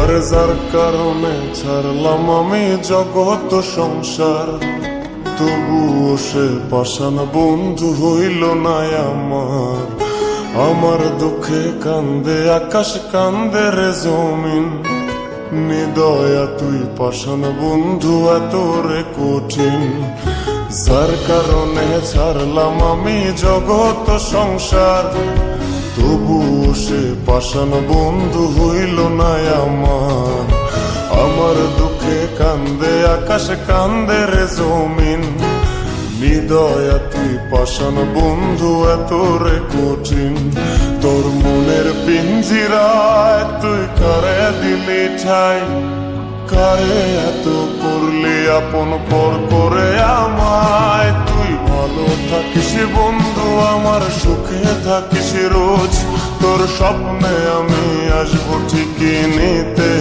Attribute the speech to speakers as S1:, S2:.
S1: আরে যার কারণে ছাড়লাম আমি জগৎ সংসার, তবুও সে পাষাণ বন্ধু হইল না আমার। আমার দুঃখে কান্দে আকাশ, কান্দে রে জমিন, নিদয়া তুই পাষাণ বন্ধু এত রে কঠিন। যার কারণে ছাড়লাম আমি জগৎ সংসার, তবুও সে পাষাণ বন্ধু হইল না আমার। আমার দুঃখে কান্দে আকাশ, কান্দে রে জমিন, নিদয়া তুই পাষাণ বন্ধু এত রে কঠিন। তোর মনের পিঞ্জিরায় তুই কারে দিলি ঠাই, কারে এত করলি আপন পর করে আমায়। তুই ভালো থাকিস বন্ধু আমার, সুখে থাকিস রোজ, তোর স্বপ্নে আমি আসবো ঠিকই নিতে।